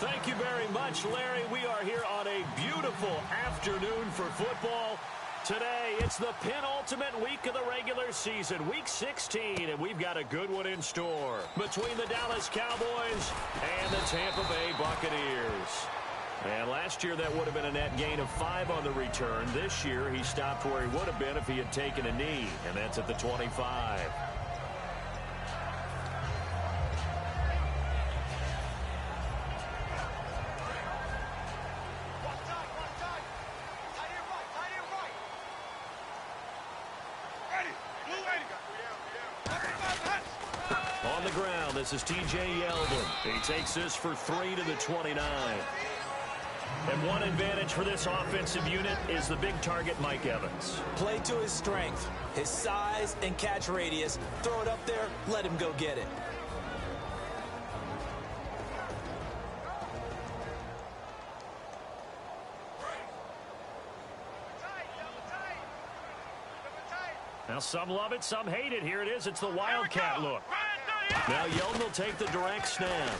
Thank you very much, Larry. We are here on a beautiful afternoon for football. Today, it's the penultimate week of the regular season, Week 16, and we've got a good one in store between the Dallas Cowboys and the Tampa Bay Buccaneers. And last year, that would have been a net gain of 5 on the return. This year, he stopped where he would have been if he had taken a knee, and that's at the 25. On the ground, this is T.J. Yeldon. He takes this for 3 to the 29. And one advantage for this offensive unit is the big target, Mike Evans. Play to his strength, his size and catch radius. Throw it up there, let him go get it. Now some love it, some hate it. Here it is. It's the Wildcat look. Now Yeldon will take the direct snap.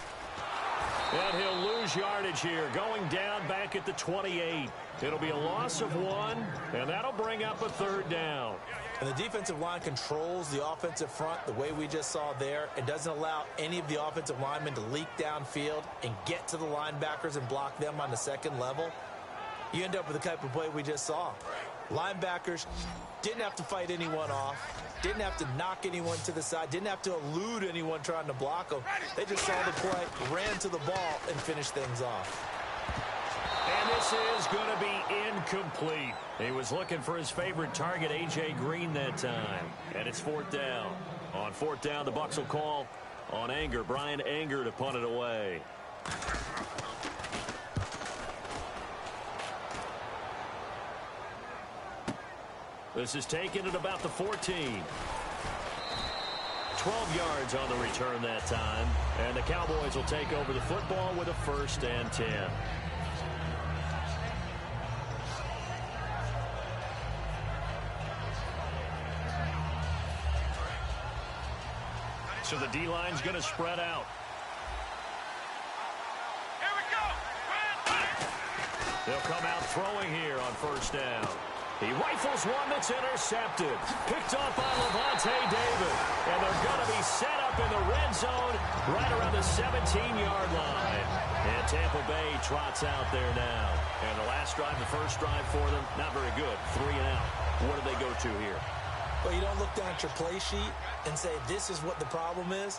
And he'll lose yardage here, going down back at the 28. It'll be a loss of 1, and that'll bring up a 3rd down. And the defensive line controls the offensive front the way we just saw there. It doesn't allow any of the offensive linemen to leak downfield and get to the linebackers and block them on the second level. You end up with the type of play we just saw. Linebackers didn't have to fight anyone off, didn't have to knock anyone to the side, didn't have to elude anyone trying to block them. They just saw the play, ran to the ball, and finished things off. And this is going to be incomplete. He was looking for his favorite target, A.J. Green, that time. And it's 4th down. On 4th down, the Bucs will call on Anger, Brian Anger, to punt it away. This is taken at about the 14. 12 yards on the return that time. And the Cowboys will take over the football with a 1st and 10. So the D-line's going to spread out. Here we go. They'll come out throwing here on 1st down. He rifles one that's intercepted. Picked off by Levante David. And they're going to be set up in the red zone right around the 17-yard line. And Tampa Bay trots out there now. And the last drive, the first drive for them, not very good. 3 and out. What do they go to here? Well, you don't look down at your play sheet and say, this is what the problem is.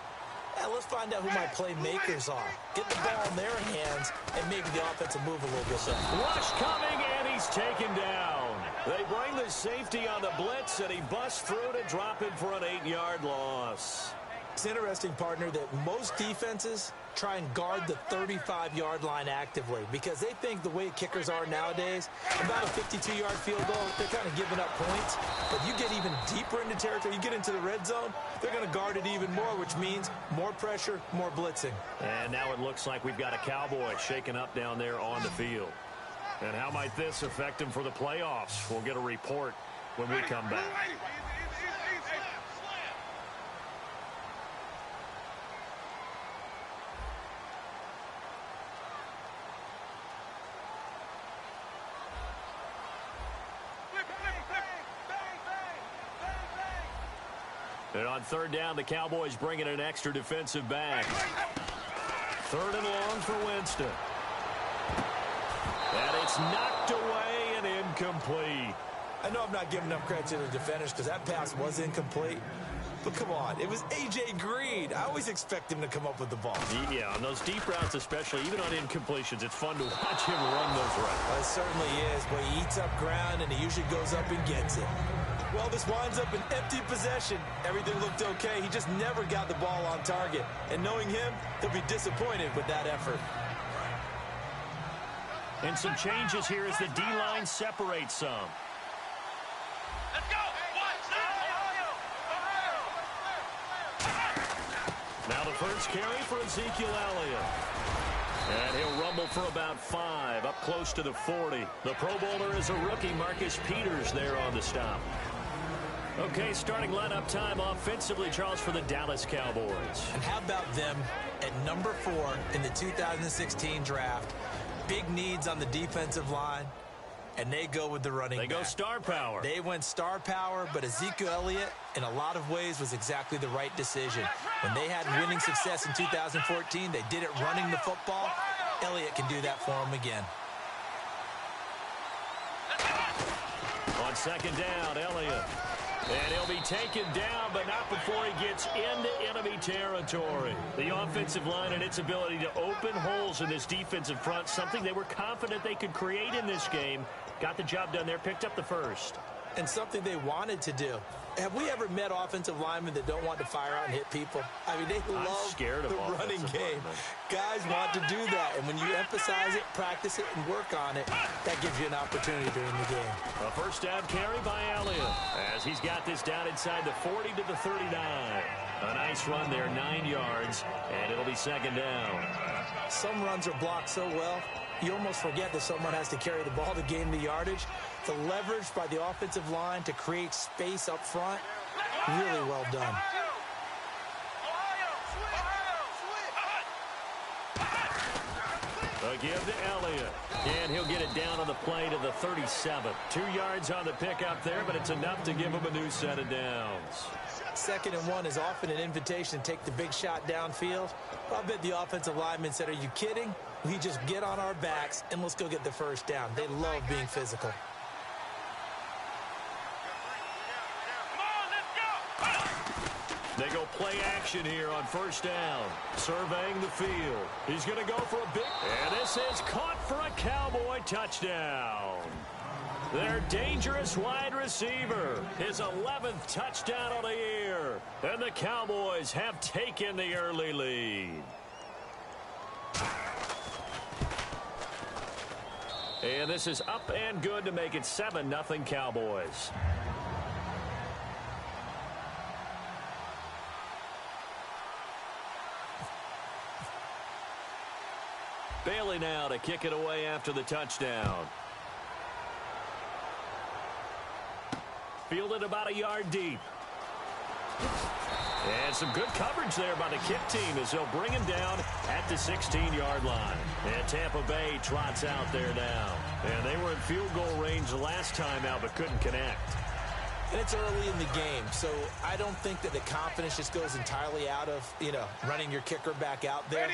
Yeah, let's find out who my playmakers are. Get the ball in their hands, and maybe the offense will move a little bit. Rush coming, and he's taken down. They bring the safety on the blitz, and he busts through to drop him for an 8-yard loss. It's interesting, partner, that most defenses try and guard the 35-yard line actively because they think the way kickers are nowadays, about a 52-yard field goal, they're kind of giving up points. But you get even deeper into territory, you get into the red zone, they're going to guard it even more, which means more pressure, more blitzing. And now it looks like we've got a Cowboy shaken up down there on the field. And how might this affect him for the playoffs? We'll get a report when we come back. And on 3rd down, the Cowboys bring in an extra defensive back. 3rd and long for Winston. And it's knocked away and incomplete. I know I'm not giving enough credit to the defenders because that pass was incomplete. But come on, it was A.J. Green. I always expect him to come up with the ball. Yeah, on those deep routes especially, even on incompletions, it's fun to watch him run those routes. Well, it certainly is, but he eats up ground and he usually goes up and gets it. Well, this winds up an empty possession. Everything looked okay. He just never got the ball on target. And knowing him, he'll be disappointed with that effort. And some changes here as the D-line separates some. Let's go. Now the first carry for Ezekiel Elliott. And he'll rumble for about 5, up close to the 40. The Pro Bowler is a rookie, Marcus Peters, there on the stop. Okay, starting lineup time offensively, Charles, for the Dallas Cowboys. And how about them at number 4 in the 2016 draft? Big needs on the defensive line, and they go with the running back. They go star power. They went star power, but Ezekiel Elliott, in a lot of ways, was exactly the right decision. When they had winning success in 2014, they did it running the football. Elliott can do that for them again. On second down, Elliott. And he'll be taken down, but not before he gets into enemy territory. The offensive line and its ability to open holes in this defensive front, something they were confident they could create in this game. Got the job done there, picked up the first. And something they wanted to do. Have we ever met offensive linemen that don't want to fire out and hit people? I mean, they love the running game. Guys want to do that, and when you emphasize it, practice it, and work on it, that gives you an opportunity during the game. A first down carry by Elliott as he's got this down inside the 40 to the 39. A nice run there, 9 yards, and it'll be second down. Some runs are blocked so well, you almost forget that someone has to carry the ball to gain the yardage. The leverage by the offensive line to create space up front, really well done. A give to Elliott, and he'll get it down on the play to the 37. 2 yards on the pickup there, but it's enough to give him a new set of downs. 2nd and 1 is often an invitation to take the big shot downfield. I bet the offensive lineman said, "Are you kidding? We just get on our backs and let's go get the first down." They love being physical. They go play action here on first down. Surveying the field. He's going to go for a big... And this is caught for a Cowboy touchdown. Their dangerous wide receiver. His 11th touchdown of the year. And the Cowboys have taken the early lead. And this is up and good to make it 7-0 Cowboys. Bailey now to kick it away after the touchdown. Fielded about a yard deep. And some good coverage there by the kick team as they'll bring him down at the 16-yard line. And Tampa Bay trots out there now. And they were in field goal range the last time out but couldn't connect. And it's early in the game, so I don't think that the confidence just goes entirely out of, running your kicker back out there.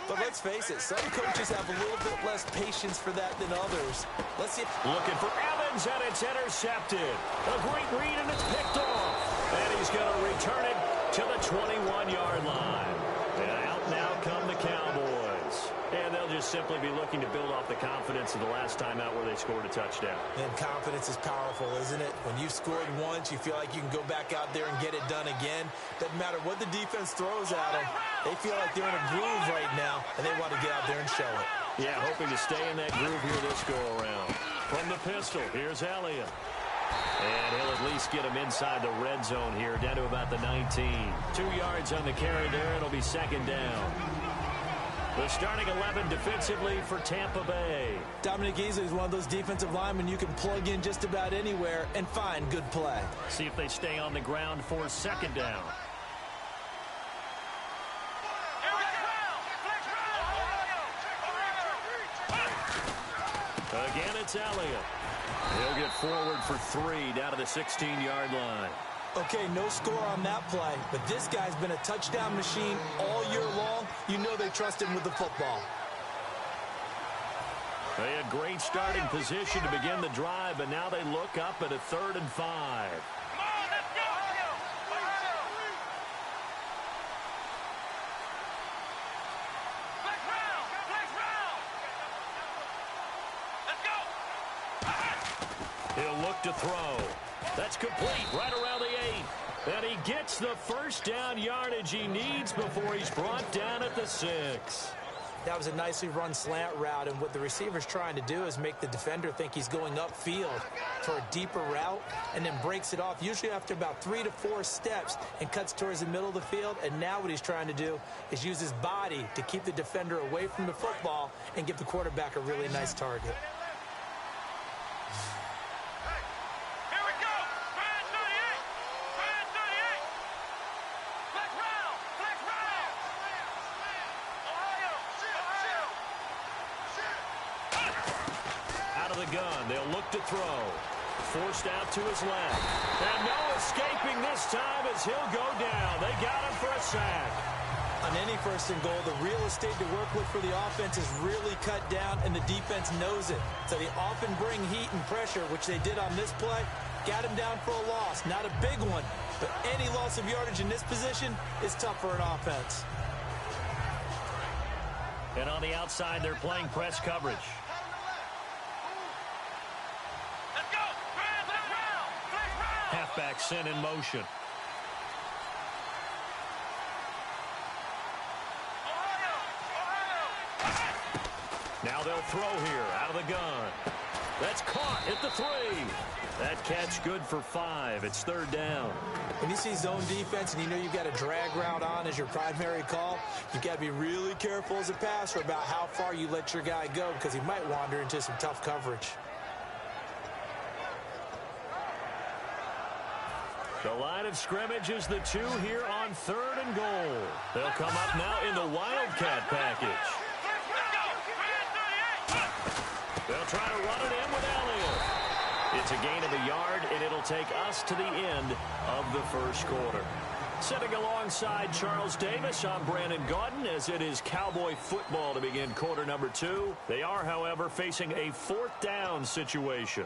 But let's face it, some coaches have a little bit less patience for that than others. Let's see. Looking for Evans, and it's intercepted. A great read, and it's picked off. And he's going to return it to the 21-yard line. And out now come the Cowboys. And they'll just simply be looking to build off the confidence of the last time out where they scored a touchdown. And confidence is powerful, isn't it? When you've scored once, you feel like you can go back out there and get it done again. Doesn't matter what the defense throws at them. They feel like they're in a groove right now, and they want to get out there and show it. Yeah, hoping to stay in that groove here this go-around. From the pistol, here's Elliott. And he'll at least get him inside the red zone here, down to about the 19. 2 yards on the carry there. It'll be second down. The starting 11 defensively for Tampa Bay. Dominic Easley is one of those defensive linemen you can plug in just about anywhere and find good play. See if they stay on the ground for second down. Again, it's Elliott. He'll get forward for 3 down to the 16-yard line. Okay, no score on that play, but this guy's been a touchdown machine all year long. You know they trust him with the football. They had great starting position to begin the drive, but now they look up at a 3rd and 5. He'll look to throw. That's complete right around the 8. And he gets the first down yardage he needs before he's brought down at the 6. That was a nicely run slant route, and what the receiver's trying to do is make the defender think he's going upfield for a deeper route and then breaks it off, usually after about 3 to 4 steps, and cuts towards the middle of the field. And now what he's trying to do is use his body to keep the defender away from the football and give the quarterback a really nice target. gun. They'll look to throw. Forced out to his left. And no escaping this time as he'll go down. They got him for a sack. On any first and goal, the real estate to work with for the offense is really cut down, and the defense knows it. So they often bring heat and pressure, which they did on this play. Got him down for a loss. Not a big one, but any loss of yardage in this position is tough for an offense. And on the outside, they're playing press coverage. Let's go. Halfback sent in motion. Now they'll throw here out of the gun. That's caught at the 3. That catch good for 5. It's third down. When you see zone defense and you know you've got a drag route on as your primary call, you've got to be really careful as a passer about how far you let your guy go because he might wander into some tough coverage. The line of scrimmage is the 2 here on third and goal. They'll come up now in the Wildcat package. They'll try to run it in with Elliott. It's a gain of a yard, and it'll take us to the end of the first quarter. Sitting alongside Charles Davis, I'm Brandon Gaudin, as it is Cowboy football to begin quarter number 2. They are, however, facing a 4th down situation.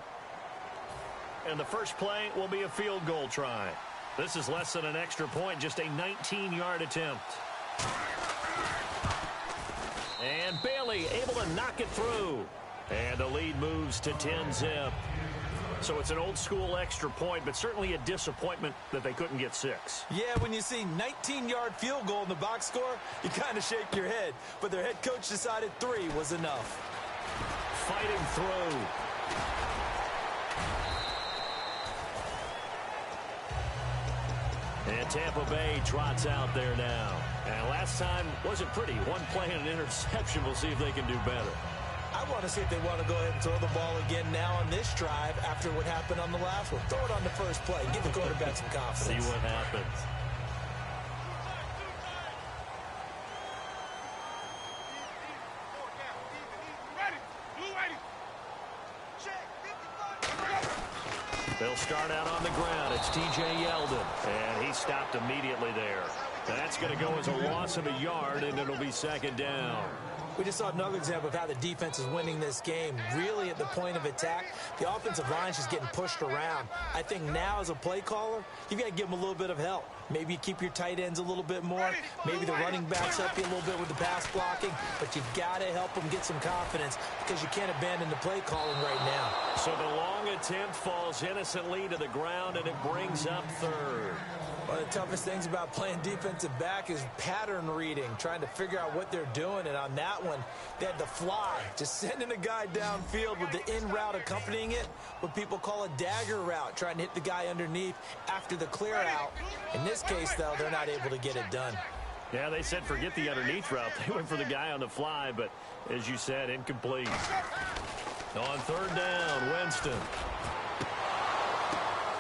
And the first play will be a field goal try. This is less than an extra point, just a 19-yard attempt. And Bailey able to knock it through. And the lead moves to 10-zip. So it's an old-school extra point, but certainly a disappointment that they couldn't get 6. Yeah, when you see 19-yard field goal in the box score, you kind of shake your head. But their head coach decided 3 was enough. Fighting through. And Tampa Bay trots out there now. And last time wasn't pretty. One play and an interception. We'll see if they can do better. I want to see if they want to go ahead and throw the ball again now on this drive after what happened on the last one. Throw it on the first play. Give the quarterback some confidence. See what happens. They'll start out on the ground. It's T.J. Yeldon, and he stopped immediately there. That's going to go as a loss of a yard, and it'll be second down. We just saw another example of how the defense is winning this game. Really at the point of attack, the offensive line is just getting pushed around. I think now as a play caller, you've got to give them a little bit of help. Maybe you keep your tight ends a little bit more. Maybe the running backs help you a little bit with the pass blocking. But you've got to help them get some confidence because you can't abandon the play calling right now. So the long attempt falls innocently to the ground, and it brings up third. One of the toughest things about playing defensive back is pattern reading, trying to figure out what they're doing. And on that one, they had the fly, just sending a guy downfield with the in route accompanying it, what people call a dagger route, trying to hit the guy underneath after the clear out. In this case, though, they're not able to get it done. Yeah, they said forget the underneath route. They went for the guy on the fly, but as you said, incomplete. On third down, Winston.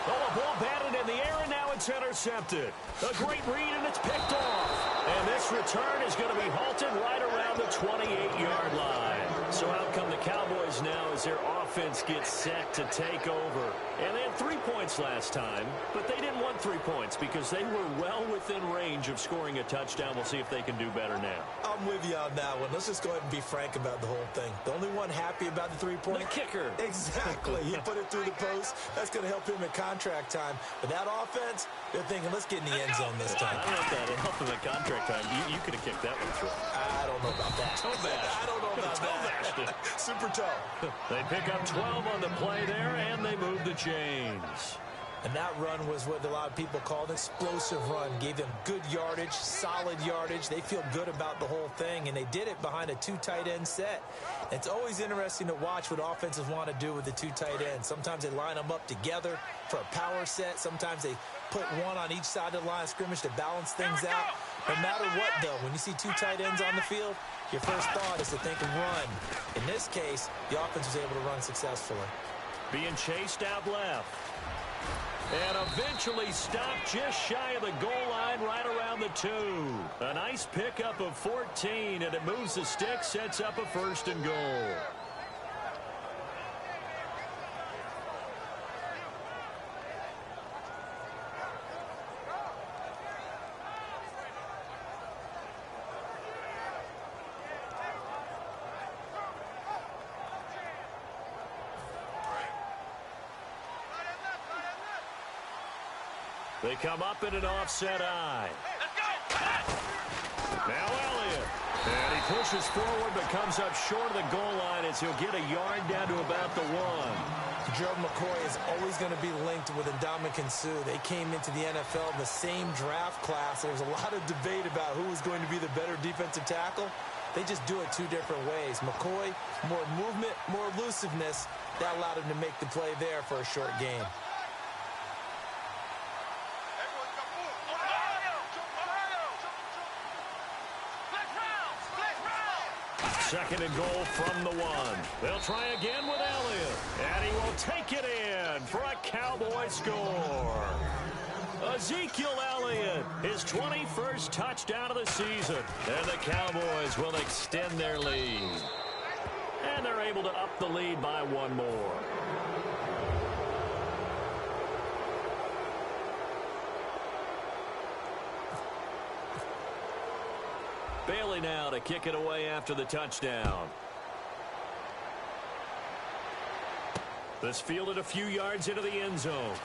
Oh, a ball batted in the air, and now it's intercepted. A great read, and it's picked off. And this return is going to be halted right around the 28-yard line. So out come the Cowboys now as their offense gets set to take over. And they had 3 points last time, but they didn't want 3 points because they were well within range of scoring a touchdown. We'll see if they can do better now. I'm with you on that one. Let's just go ahead and be frank about the whole thing. The only one happy about the 3-point? The kicker. Exactly. He put it through the post. That's going to help him at contract time. But that offense, they're thinking, let's get in the end zone this time. I don't know if that helped him at contract time. You could have kicked that one through. I don't know about that. Toe bashed. I don't know about that. Super toe. They pick up 12 on the play there, and they move the chains. And that run was what a lot of people call an explosive run. Gave them good yardage, solid yardage. They feel good about the whole thing, and they did it behind a 2 tight end set. It's always interesting to watch what offenses want to do with the 2 tight ends. Sometimes they line them up together for a power set. Sometimes they put one on each side of the line of scrimmage to balance things out. No matter what, though, when you see 2 tight ends on the field, your first thought is to think of run. In this case, the offense was able to run successfully. Being chased out left. And eventually stopped just shy of the goal line right around the 2. A nice pickup of 14, and it moves the stick, sets up a first and goal. They come up in an offset eye. Now Elliott. And he pushes forward but comes up short of the goal line as he'll get a yard down to about the 1. Gerald McCoy is always going to be linked with Ndamukong Suh. They came into the NFL in the same draft class. There was a lot of debate about who was going to be the better defensive tackle. They just do it two different ways. McCoy, more movement, more elusiveness. That allowed him to make the play there for a short gain. Second and goal from the 1. They'll try again with Elliott. And he will take it in for a Cowboy score. Ezekiel Elliott, his 21st touchdown of the season. And the Cowboys will extend their lead. And they're able to up the lead by 1 more. Bailey now to kick it away after the touchdown. This fielded a few yards into the end zone.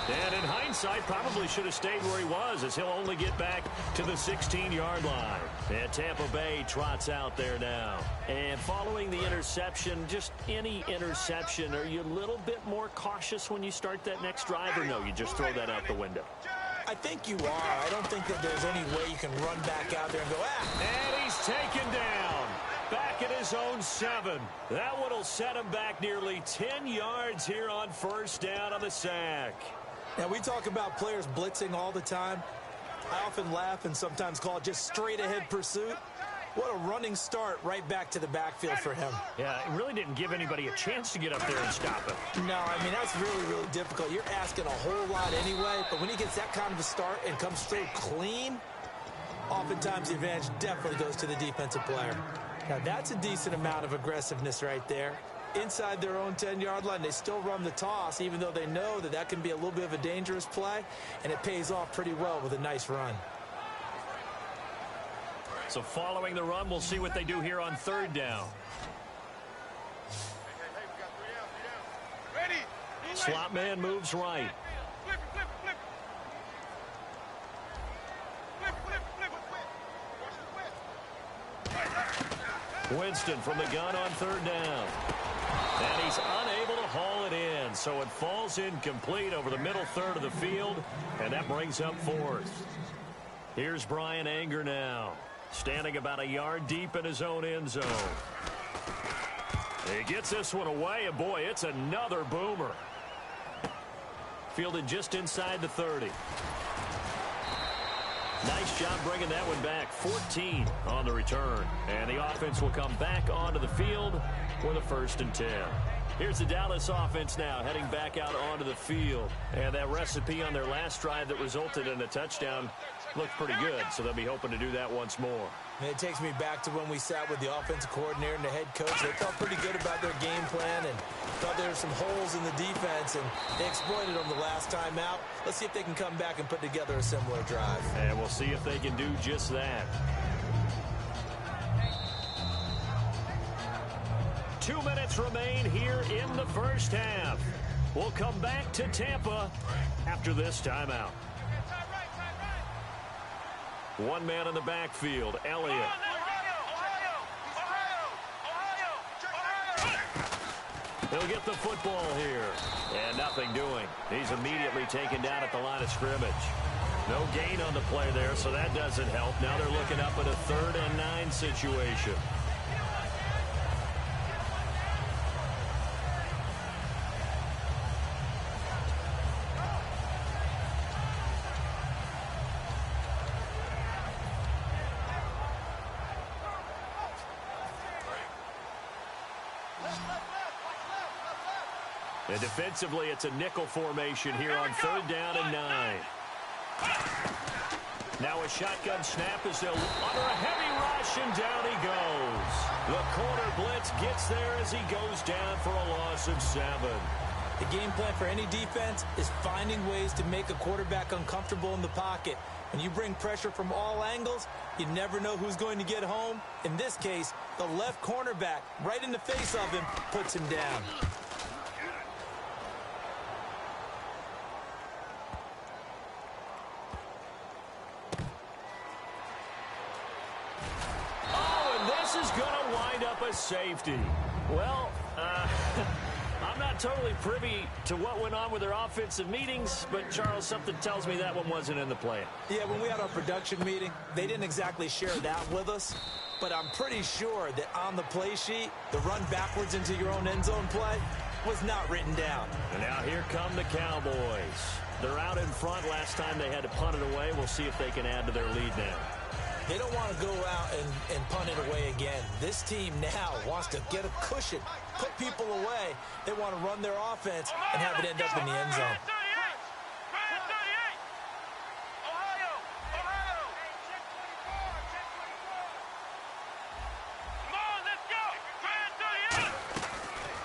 And in hindsight, probably should have stayed where he was, as he'll only get back to the 16-yard line. And Tampa Bay trots out there now. And following the interception, just any interception, are you a little bit more cautious when you start that next drive, or no, you just throw that out the window? I think you are. I don't think that there's any way you can run back out there and go, And he's taken down. Back at his own 7. That one will set him back nearly 10 yards here on first down on the sack. Now, we talk about players blitzing all the time. I often laugh and sometimes call it just straight-ahead pursuit. What a running start right back to the backfield for him. Yeah, it really didn't give anybody a chance to get up there and stop him. No, I mean, that's really, really difficult. You're asking a whole lot anyway, but when he gets that kind of a start and comes through clean, oftentimes the advantage definitely goes to the defensive player. Now, that's a decent amount of aggressiveness right there. Inside their own 10-yard line, they still run the toss, even though they know that that can be a little bit of a dangerous play, and it pays off pretty well with a nice run. So following the run, we'll see what they do here on third down. Ready. Slot man moves right. Winston from the gun on third down. And he's unable to haul it in, so it falls incomplete over the middle third of the field, and that brings up fourth. Here's Brian Anger now, standing about a yard deep in his own end zone. He gets this one away, and boy, it's another boomer. Fielded just inside the 30. Nice job bringing that one back. 14 on the return. And the offense will come back onto the field with a 1st and 10. Here's the Dallas offense now heading back out onto the field. And that recipe on their last drive that resulted in a touchdown looked pretty good, so they'll be hoping to do that once more. And it takes me back to when we sat with the offensive coordinator and the head coach. They felt pretty good about their game plan and thought there were some holes in the defense, and they exploited them the last time out. Let's see if they can come back and put together a similar drive. And we'll see if they can do just that. 2 minutes remain here in the first half. We'll come back to Tampa after this timeout. One man in the backfield, Elliott. He'll get the football here. And nothing doing. He's immediately taken down at the line of scrimmage. No gain on the play there, so that doesn't help. Now they're looking up at a 3rd and 9 situation. And defensively, it's a nickel formation here on 3rd down and 9. Now a shotgun snap as they'll under a heavy rush, and down he goes. The corner blitz gets there as he goes down for a loss of 7. The game plan for any defense is finding ways to make a quarterback uncomfortable in the pocket. When you bring pressure from all angles, you never know who's going to get home. In this case, the left cornerback, right in the face of him, puts him down. the safety. Well, I'm not totally privy to what went on with their offensive meetings, but, Charles, something tells me that one wasn't in the plan. Yeah, when we had our production meeting, they didn't exactly share that with us, but I'm pretty sure that on the play sheet, the run backwards into your own end zone play was not written down. And now here come the Cowboys. They're out in front. Last time they had to punt it away. We'll see if they can add to their lead now. They don't want to go out and punt it away again. This team now wants to get a cushion, put people away. They want to run their offense and have it end up in the end zone.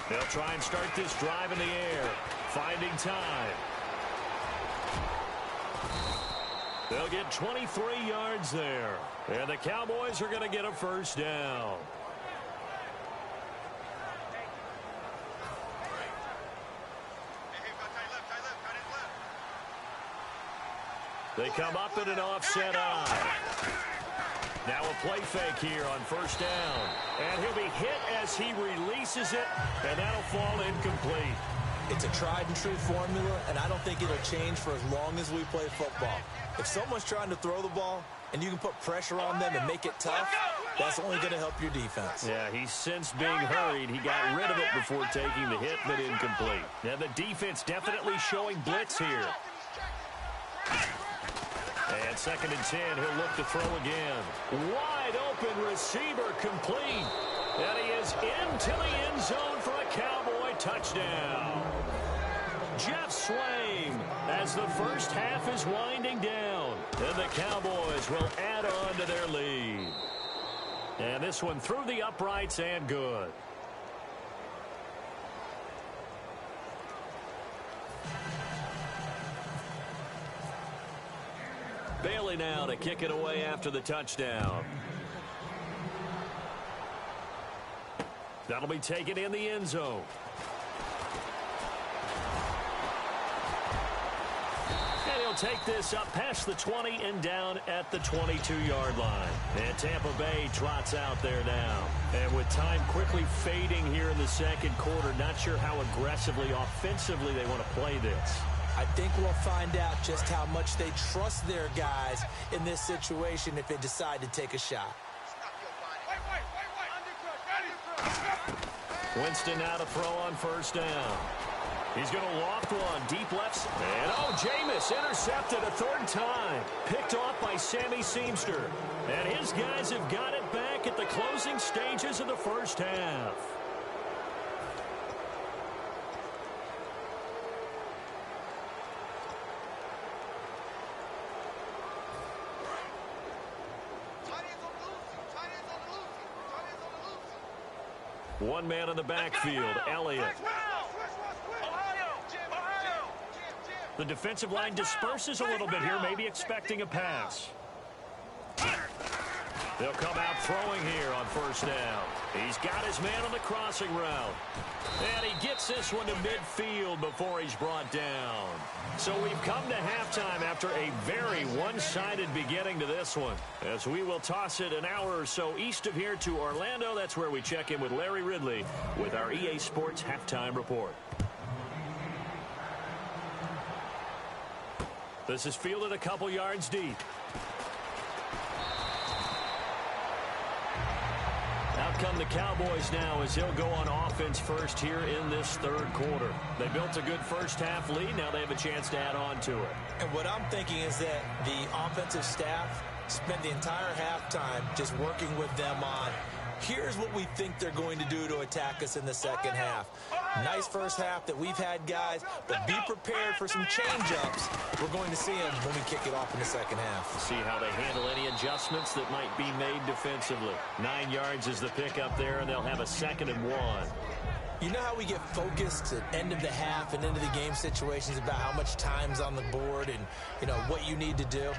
They'll try and start this drive in the air, finding time. They'll get 23 yards there. And the Cowboys are going to get a first down. They come up in an offset eye. Now a play fake here on first down. And he'll be hit as he releases it, and that'll fall incomplete. It's a tried-and-true formula, and I don't think it'll change for as long as we play football. If someone's trying to throw the ball and you can put pressure on them and make it tough, that's only going to help your defense. Yeah, he's since being hurried. He got rid of it before taking the hit, but incomplete. Now the defense definitely showing blitz here. And 2nd and 10, he'll look to throw again. Wide open receiver complete. And he is into the end zone for a Cowboy touchdown. Jeff Swaim as the first half is winding down. And the Cowboys will add on to their lead. And this one through the uprights and good. Bailey now to kick it away after the touchdown. That'll be taken in the end zone. And he'll take this up past the 20 and down at the 22-yard line. And Tampa Bay trots out there now. And with time quickly fading here in the second quarter, not sure how aggressively, offensively they want to play this. I think we'll find out just how much they trust their guys in this situation if they decide to take a shot. Winston now to throw on first down. He's going to loft one deep left. And Jameis intercepted a third time. Picked off by Sammy Seamster. And his guys have got it back at the closing stages of the first half. One man in the backfield, Elliott. The defensive line disperses a little bit here, maybe expecting a pass. They'll come out throwing here on first down. He's got his man on the crossing route. And he gets this one to midfield before he's brought down. So we've come to halftime after a very one-sided beginning to this one. As we will toss it an hour or so east of here to Orlando. That's where we check in with Larry Ridley with our EA Sports Halftime Report. This is fielded a couple yards deep. Out come the Cowboys now as he'll go on offense first here in this third quarter. They built a good first half lead. Now they have a chance to add on to it. And what I'm thinking is that the offensive staff spent the entire halftime just working with them on, here's what we think they're going to do to attack us in the second half. Nice first half that we've had, guys, but be prepared for some change-ups. We're going to see them when we kick it off in the second half. See how they handle any adjustments that might be made defensively. 9 yards is the pickup there, and they'll have a 2nd and 1. You know how we get focused at end of the half and into the game situations about how much time's on the board and, you know, what you need to do?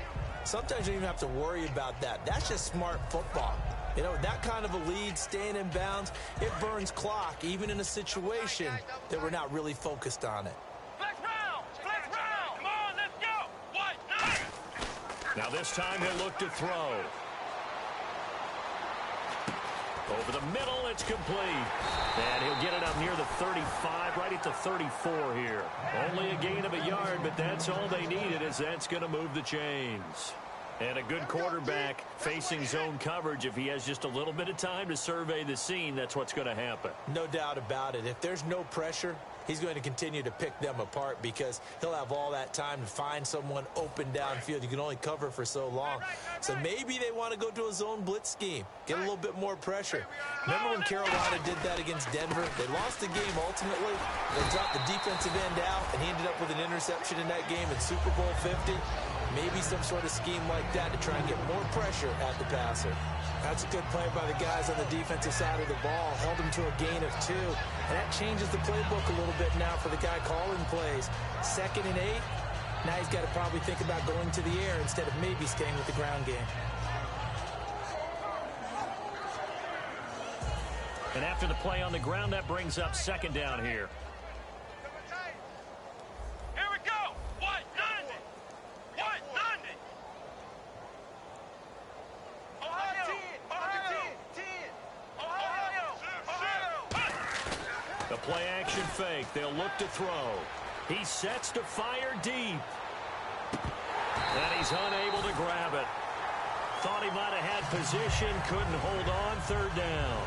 Sometimes you don't even have to worry about that. That's just smart football. You know, that kind of a lead, staying in bounds, it burns clock, even in a situation that we're not really focused on it. Flex round! Flex round! Come on, let's go! What? Now this time he'll look to throw. Over the middle, it's complete. And he'll get it up near the 35, right at the 34 here. Only a gain of a yard, but that's all they needed, as that's going to move the chains. And a good quarterback facing zone coverage, if he has just a little bit of time to survey the scene, that's what's going to happen. No doubt about it. If there's no pressure, he's going to continue to pick them apart because he'll have all that time to find someone open downfield. You can only cover for so long. So maybe they want to go to a zone blitz scheme, get a little bit more pressure. Remember when Carolina did that against Denver? They lost the game ultimately. They dropped the defensive end out, and he ended up with an interception in that game in Super Bowl 50. Maybe some sort of scheme like that to try and get more pressure at the passer. That's a good play by the guys on the defensive side of the ball. Held him to a gain of 2. And that changes the playbook a little bit now for the guy calling plays. 2nd and 8. Now he's got to probably think about going to the air instead of maybe staying with the ground game. And after the play on the ground, that brings up 2nd down here. Play action fake. They'll look to throw. He sets to fire deep. And he's unable to grab it. Thought he might have had position. Couldn't hold on. 3rd down.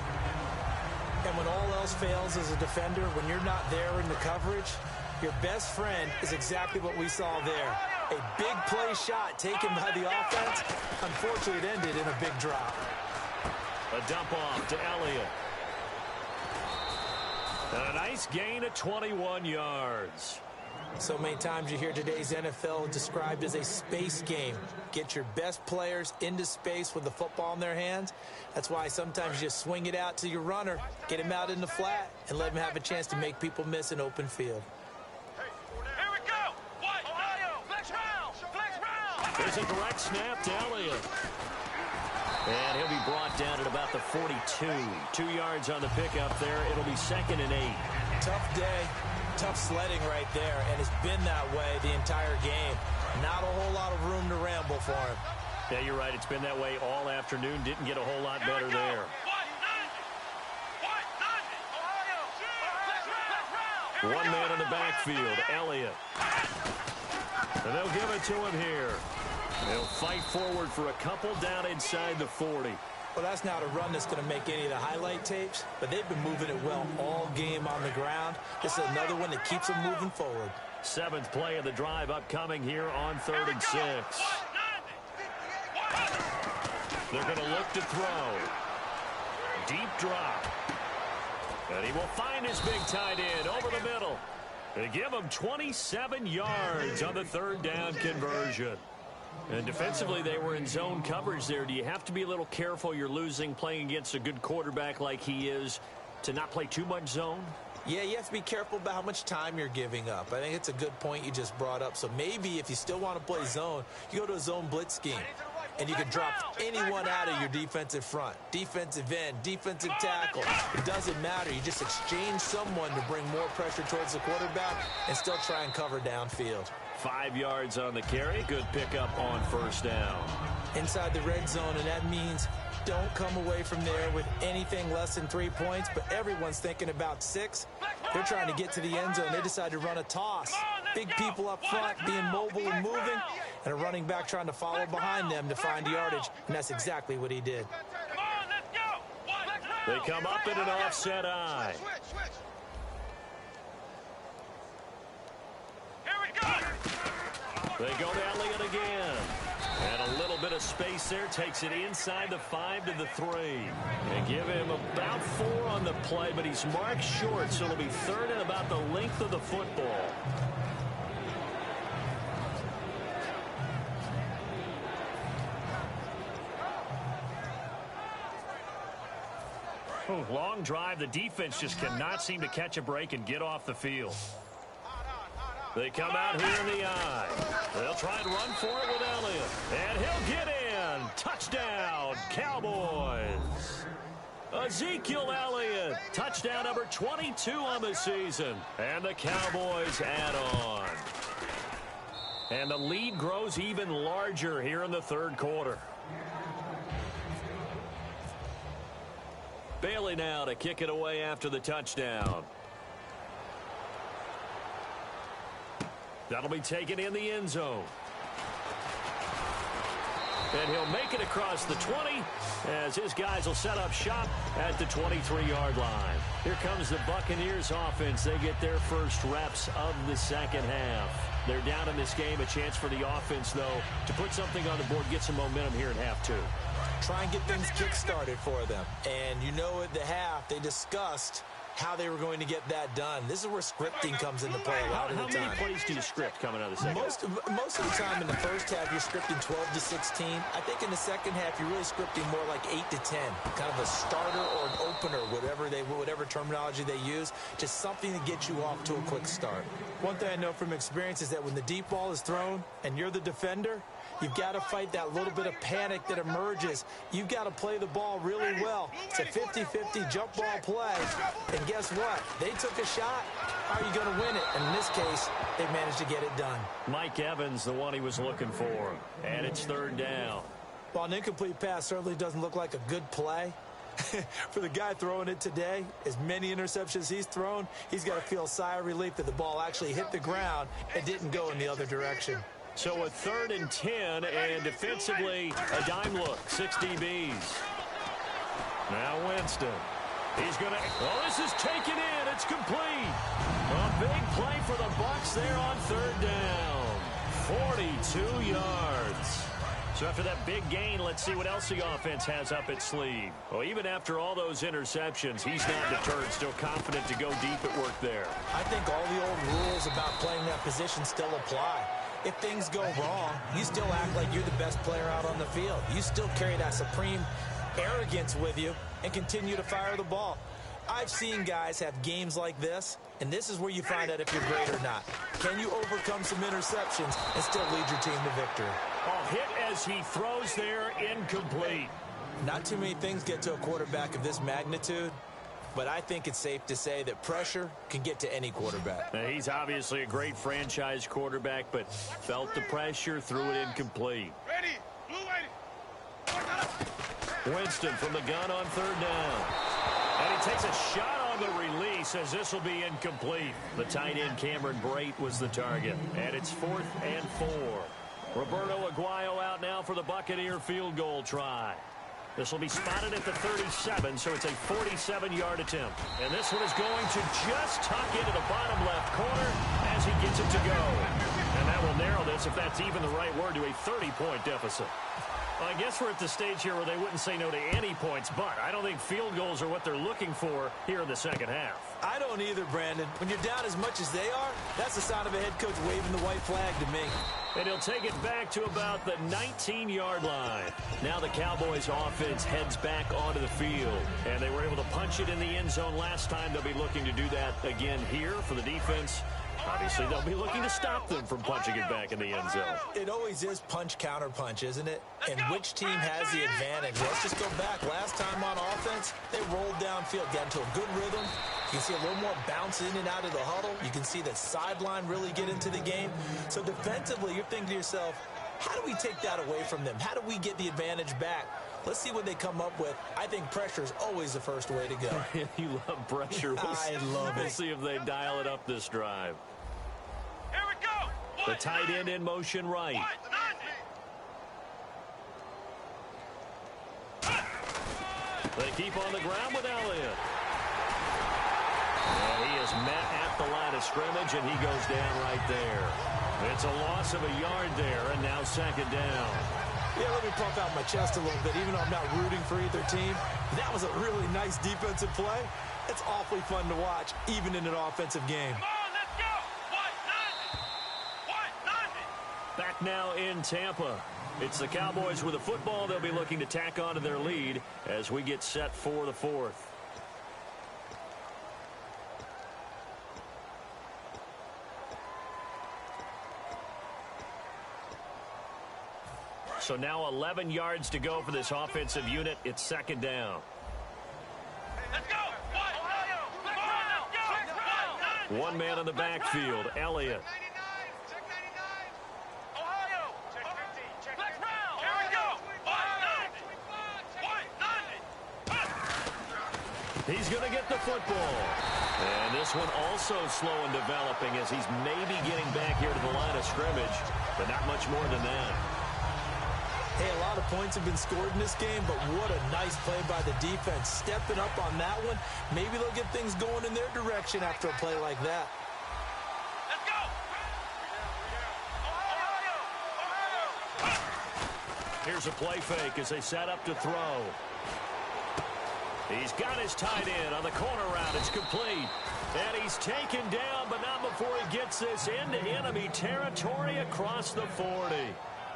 And when all else fails as a defender, when you're not there in the coverage, your best friend is exactly what we saw there. A big play shot taken by the offense. Unfortunately, it ended in a big drop. A dump off to Elliott. And a nice gain of 21 yards. So many times you hear today's NFL described as a space game. Get your best players into space with the football in their hands. That's why sometimes you just swing it out to your runner, get him out in the flat, and let him have a chance to make people miss an open field. Here we go! Ohio! Flex round! Flex round! There's a direct snap to Elliott. And he'll be brought down at about the 42. 2 yards on the pickup there. It'll be 2nd and 8. Tough day, tough sledding right there, and it's been that way the entire game. Not a whole lot of room to ramble for him. Yeah, you're right. It's been that way all afternoon. Didn't get a whole lot better there. One man in the backfield, Elliott. And they'll give it to him here. They'll fight forward for a couple down inside the 40. Well, that's not a run that's going to make any of the highlight tapes, but they've been moving it well all game on the ground. This is another one that keeps them moving forward. 7th play of the drive upcoming here on 3rd and 6. They're going to look to throw. Deep drop. And he will find his big tight end over the middle. They give him 27 yards on the 3rd down conversion. And defensively, they were in zone coverage there. Do you have to be a little careful? You're losing playing against a good quarterback like he is to not play too much zone? Yeah, you have to be careful about how much time you're giving up. I think it's a good point you just brought up. So maybe if you still want to play zone, you go to a zone blitz scheme. And you can drop anyone out of your defensive front. Defensive end, defensive tackle. It doesn't matter. You just exchange someone to bring more pressure towards the quarterback and still try and cover downfield. 5 yards on the carry. Good pickup on 1st down. Inside the red zone, and that means don't come away from there with anything less than 3 points, but everyone's thinking about 6. They're trying to get to the end zone. They decide to run a toss. Big people up front being mobile and moving, and a running back trying to follow behind them to find yardage, and that's exactly what he did. They come up in an offset eye. They go to Elliott again. And a little bit of space there. Takes it inside the 5 to the 3. They give him about 4 on the play, but he's marked short, so it'll be 3rd and about the length of the football. Long drive. The defense just cannot seem to catch a break and get off the field. They come out here in the eye. They'll try and run for it with Elliott. And he'll get in. Touchdown, Cowboys. Ezekiel Elliott, touchdown number 22 on the season. And the Cowboys add on. And the lead grows even larger here in the 3rd quarter. Bailey now to kick it away after the touchdown. That'll be taken in the end zone. And he'll make it across the 20 as his guys will set up shop at the 23-yard line. Here comes the Buccaneers offense. They get their first reps of the second half. They're down in this game. A chance for the offense, though, to put something on the board, get some momentum here at half two. Try and get things kick-started for them. And you know at the half, they discussed how they were going to get that done. This is where scripting comes into play a lot of the time. How many plays do you script coming out of the second half? Most of the time in the first half, you're scripting 12 to 16. I think in the second half, you're really scripting more like 8 to 10. Kind of a starter or an opener, whatever terminology they use. Just something to get you off to a quick start. One thing I know from experience is that when the deep ball is thrown and you're the defender, you've got to fight that little bit of panic that emerges. You've got to play the ball really well. It's a 50-50 jump ball play. And guess what? They took a shot. How are you going to win it? And in this case, they managed to get it done. Mike Evans, the one he was looking for. And it's third down. While an incomplete pass certainly doesn't look like a good play, for the guy throwing it today, as many interceptions he's thrown, he's got to feel a sigh of relief that the ball actually hit the ground and didn't go in the other direction. So a 3rd and 10, and defensively, a dime look, 6 DBs. Now Winston. He's going to, this is taken in. It's complete. A big play for the Bucs there on 3rd down. 42 yards. So after that big gain, let's see what else the offense has up its sleeve. Well, even after all those interceptions, he's not deterred, still confident to go deep at work there. I think all the old rules about playing that position still apply. If things go wrong, you still act like you're the best player out on the field. You still carry that supreme arrogance with you and continue to fire the ball. I've seen guys have games like this, and this is where you find out if you're great or not. Can you overcome some interceptions and still lead your team to victory? Oh, hit as he throws there, incomplete. Not too many things get to a quarterback of this magnitude, but I think it's safe to say that pressure can get to any quarterback. Now, he's obviously a great franchise quarterback, but felt the pressure, threw it incomplete. Ready. Blue ready. Winston from the gun on 3rd down. And he takes a shot on the release as this will be incomplete. The tight end Cameron Brate was the target. And it's 4th and 4. Roberto Aguayo out now for the Buccaneer field goal try. This will be spotted at the 37, so it's a 47-yard attempt. And this one is going to just tuck into the bottom left corner as he gets it to go. And that will narrow this, if that's even the right word, to a 30-point deficit. Well, I guess we're at the stage here where they wouldn't say no to any points, but I don't think field goals are what they're looking for here in the second half. I don't either, Brandon. When you're down as much as they are, that's the sign of a head coach waving the white flag to me. And he'll take it back to about the 19-yard line. Now the Cowboys offense heads back onto the field. And they were able to punch it in the end zone last time. They'll be looking to do that again here for the defense. Obviously, they'll be looking to stop them from punching it back in the end zone. It always is punch, counter punch, isn't it? And which team has the advantage? Let's just go back. Last time on offense, they rolled downfield, got into a good rhythm. You can see a little more bounce in and out of the huddle. You can see the sideline really get into the game. So defensively, you're thinking to yourself, how do we take that away from them? How do we get the advantage back? Let's see what they come up with. I think pressure is always the first way to go. You love pressure. I love it. We'll see if they dial it up this drive. Here we go. The tight end in motion right. They keep on the ground with Elliott. And he is met at the line of scrimmage, and he goes down right there. It's a loss of a yard there, and now 2nd down. Yeah, let me pump out my chest a little bit, even though I'm not rooting for either team. That was a really nice defensive play. It's awfully fun to watch, even in an offensive game. Come on, let's go. White 90. Back now in Tampa. It's the Cowboys with the football. They'll be looking to tack on to their lead as we get set for the 4th. So now 11 yards to go for this offensive unit. It's 2nd down. Let's go. White. Ohio. Come on, let's go. One man in the backfield, Elliott. Check 99. Ohio. Check 50. Check 50. Here we go. White 90. White 90. He's going to get the football. And this one also slow in developing as he's maybe getting back here to the line of scrimmage, but not much more than that. Hey, a lot of points have been scored in this game, but what a nice play by the defense. Stepping up on that one, maybe they'll get things going in their direction after a play like that. Let's go! Here's a play fake as they set up to throw. He's got his tight end on the corner route. It's complete. And he's taken down, but not before he gets this into enemy territory across the 40.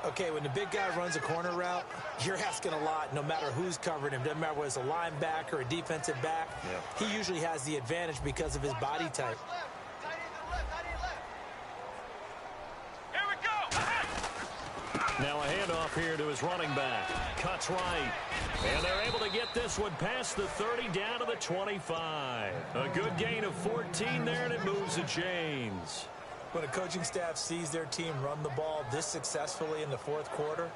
Okay, when the big guy runs a corner route, you're asking a lot no matter who's covering him. Doesn't matter whether it's a linebacker or a defensive back. He usually has the advantage because of his body type. Here we go! Now a handoff here to his running back. Cuts right. And they're able to get this one past the 30 down to the 25. A good gain of 14 there, and it moves the chains. When a coaching staff sees their team run the ball this successfully in the fourth quarter,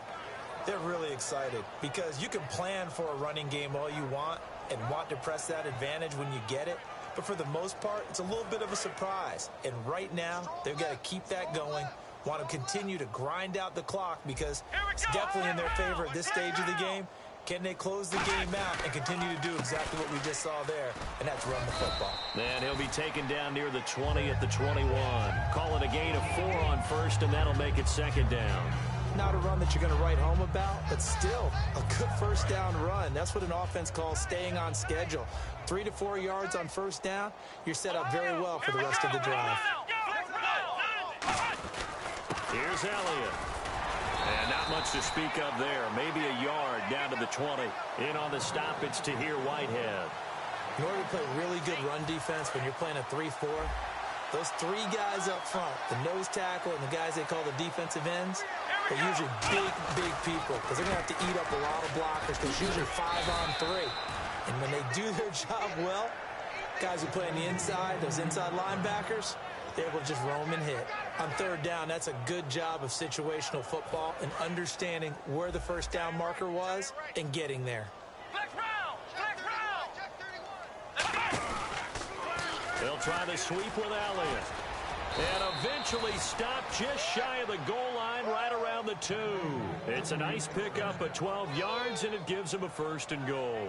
they're really excited because you can plan for a running game all you want and want to press that advantage when you get it. But for the most part, it's a little bit of a surprise. And right now, they've got to keep that going, want to continue to grind out the clock because it's definitely in their favor at this stage of the game. Can they close the game out and continue to do exactly what we just saw there, and that's run the football? And he'll be taken down near the 20 at the 21. Call it a gain of 4 on first, and that'll make it second down. Not a run that you're going to write home about, but still a good first down run. That's what an offense calls staying on schedule. 3 to 4 yards on first down, you're set up very well for the rest of the drive. Here's Elliott. And not much to speak of there. Maybe a yard down to the 20. In on the stop, it's Tahir Whitehead. In order to play really good run defense when you're playing a 3-4, those 3 guys up front, the nose tackle and the guys they call the defensive ends, they're usually big people because they're going to have to eat up a lot of blockers because it's usually 5 on 3. And when they do their job well, guys who play on the inside, those inside linebackers, they're able to just roam and hit. On third down, that's a good job of situational football and understanding where the first down marker was and getting there. They'll try the sweep with Elliott. And eventually stopped just shy of the goal line right around the 2. It's a nice pickup of 12 yards, and it gives them a first and goal.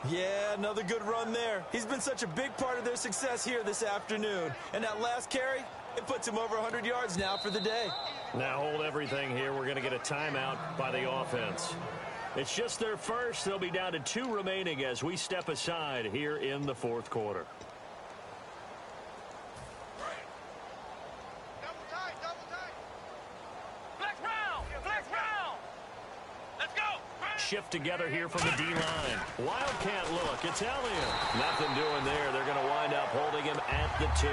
Yeah, another good run there. He's been such a big part of their success here this afternoon. And that last carry, it puts him over 100 yards now for the day. Now hold everything here. We're going to get a timeout by the offense. It's just their first. They'll be down to 2 remaining as we step aside here in the fourth quarter. Shift together here from the D-line. Wildcat look. It's Elliott. Nothing doing there. They're going to wind up holding him at the 2.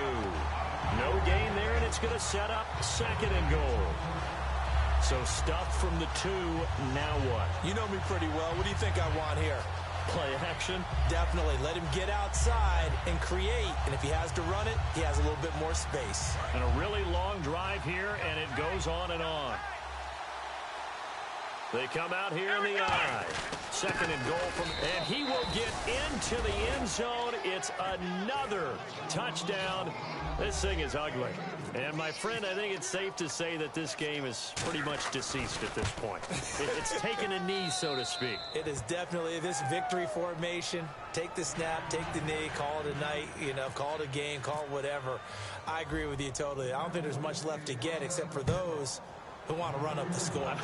No gain there, and it's going to set up second and goal. So stuff from the 2. Now what? You know me pretty well. What do you think I want here? Play action? Definitely. Let him get outside and create. And if he has to run it, he has a little bit more space. And a really long drive here, and it goes on and on. They come out here in the eye. Second and goal from, and he will get into the end zone. It's another touchdown. This thing is ugly. And my friend, I think it's safe to say that this game is pretty much deceased at this point. It's taken a knee, so to speak. It is definitely this victory formation. Take the snap, take the knee, call it a night, call it a game, call it whatever. I agree with you totally. I don't think there's much left to get except for those who want to run up the score.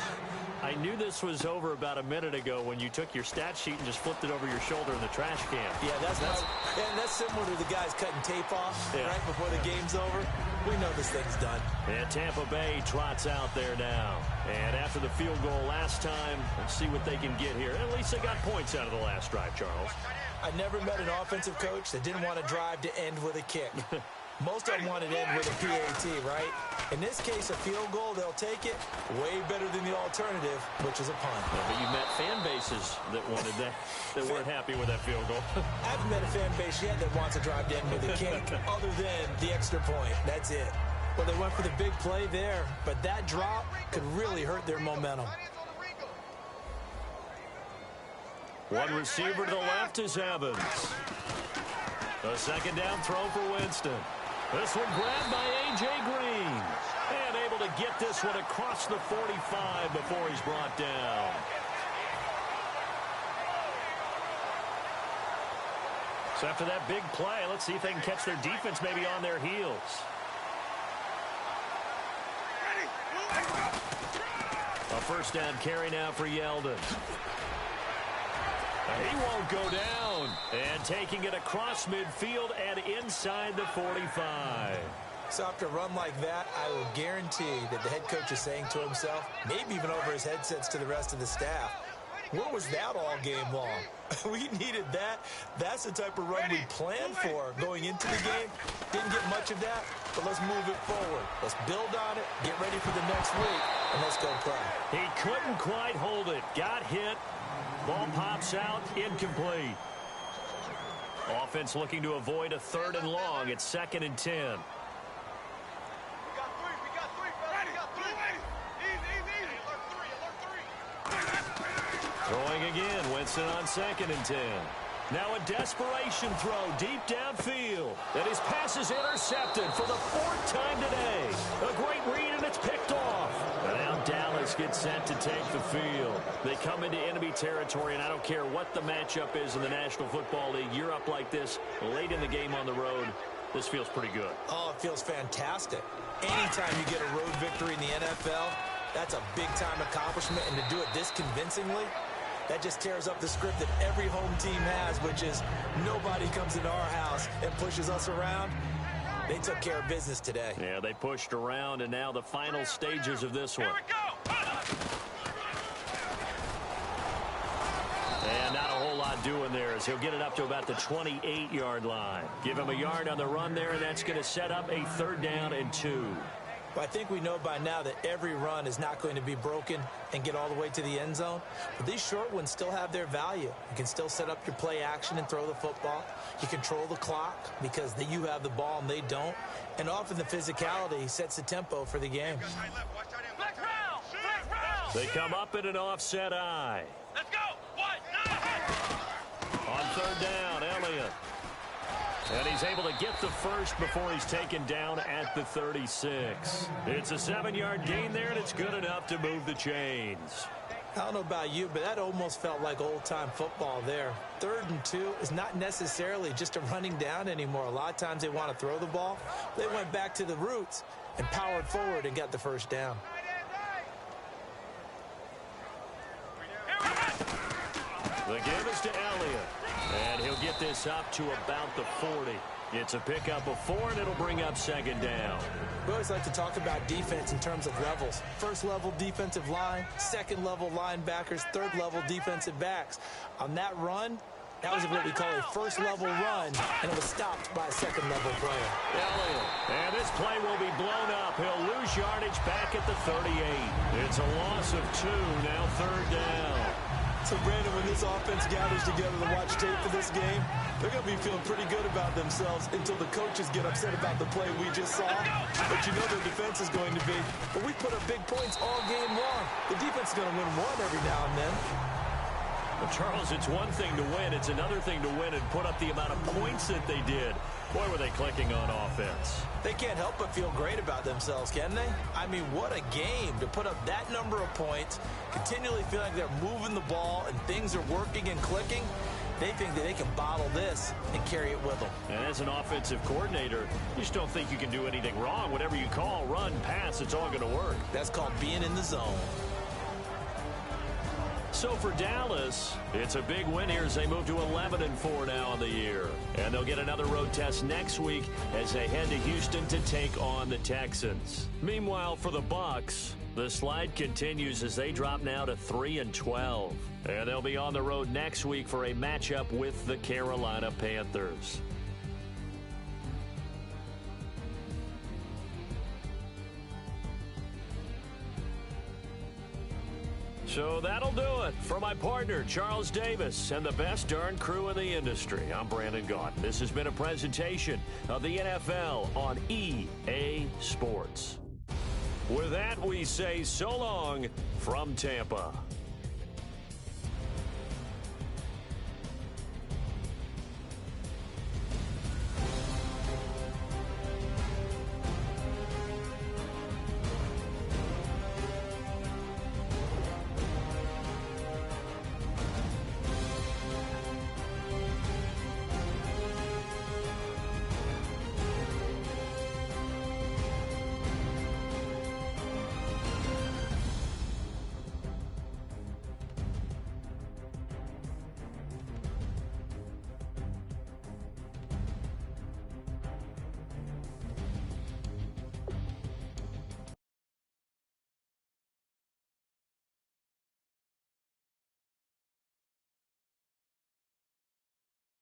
I knew this was over about a minute ago when you took your stat sheet and just flipped it over your shoulder in the trash can. Yeah, that's similar to the guys cutting tape off right before the game's over. We know this thing's done. And Tampa Bay trots out there now. And after the field goal last time, let's see what they can get here. At least they got points out of the last drive, Charles. I never met an offensive coach that didn't want a drive to end with a kick. Most of them want it to end with a PAT, right? In this case, a field goal, they'll take it. Way better than the alternative, which is a punt. Yeah, but you've met fan bases that wanted that weren't happy with that field goal. I haven't met a fan base yet that wants a drive to end with a kick, other than the extra point. That's it. Well, they went for the big play there, but that drop could really hurt their momentum. One receiver to the left is Evans. A second down throw for Winston. This one grabbed by A.J. Green. And able to get this one across the 45 before he's brought down. So after that big play, let's see if they can catch their defense maybe on their heels. A first down carry now for Yeldon. He won't go down. And taking it across midfield and inside the 45. So after a run like that, I will guarantee that the head coach is saying to himself, maybe even over his headsets to the rest of the staff, where was that all game long? We needed that. That's the type of run we planned for going into the game. Didn't get much of that, but let's move it forward. Let's build on it, get ready for the next week, and let's go play. He couldn't quite hold it. Got hit. Ball pops out, incomplete. Offense looking to avoid a 3rd and long. It's 2nd and 10. Throwing again, Winston on 2nd and 10. Now a desperation throw deep downfield. And his pass is intercepted for the 4th time today. A great read, and it's picked off. And now Dallas gets set to take the field. They come into enemy territory, and I don't care what the matchup is in the National Football League. You're up like this late in the game on the road. This feels pretty good. Oh, it feels fantastic. Anytime you get a road victory in the NFL, that's a big-time accomplishment. And to do it this convincingly, that just tears up the script that every home team has, which is nobody comes into our house and pushes us around. They took care of business today. Yeah, they pushed around, and now the final stages of this one. Here we go. And not a whole lot doing there as he'll get it up to about the 28-yard line. Give him a yard on the run there, and that's going to set up a 3rd down and 2. But I think we know by now that every run is not going to be broken and get all the way to the end zone. But these short ones still have their value. You can still set up your play action and throw the football. You control the clock because you have the ball and they don't. And often the physicality sets the tempo for the game. They come up in an offset eye. Let's go. On 3rd down, Elliott. And he's able to get the first before he's taken down at the 36. It's a 7-yard gain there, and it's good enough to move the chains. I don't know about you, but that almost felt like old-time football there. 3rd and 2 is not necessarily just a running down anymore. A lot of times they want to throw the ball. They went back to the roots and powered forward and got the first down. The give is to Elliott. And he'll get this up to about the 40. It's a pickup of 4, and it'll bring up 2nd down. We always like to talk about defense in terms of levels. 1st level defensive line, 2nd level linebackers, 3rd level defensive backs. On that run, that was what we call a 1st level run, and it was stopped by a 2nd level player. Elliott. And this play will be blown up. He'll lose yardage back at the 38. It's a loss of 2, now 3rd down. So, Brandon, when this offense gathers together to watch tape for this game, they're going to be feeling pretty good about themselves until the coaches get upset about the play we just saw. But you know their defense is going to be. But we put up big points all game long. The defense is going to win one every now and then. But, Charles, it's one thing to win. It's another thing to win and put up the amount of points that they did. Boy, were they clicking on offense. They can't help but feel great about themselves, can they? I mean, what a game to put up that number of points, continually feel like they're moving the ball and things are working and clicking. They think that they can bottle this and carry it with them. And as an offensive coordinator, you just don't think you can do anything wrong. Whatever you call, run, pass, it's all going to work. That's called being in the zone. So for Dallas, it's a big win here as they move to 11-4 now on the year. And they'll get another road test next week as they head to Houston to take on the Texans. Meanwhile, for the Bucs, the slide continues as they drop now to 3-12. And they'll be on the road next week for a matchup with the Carolina Panthers. So that'll do it. For my partner, Charles Davis, and the best darn crew in the industry, I'm Brandon Gaudin. This has been a presentation of the NFL on EA Sports. With that, we say so long from Tampa.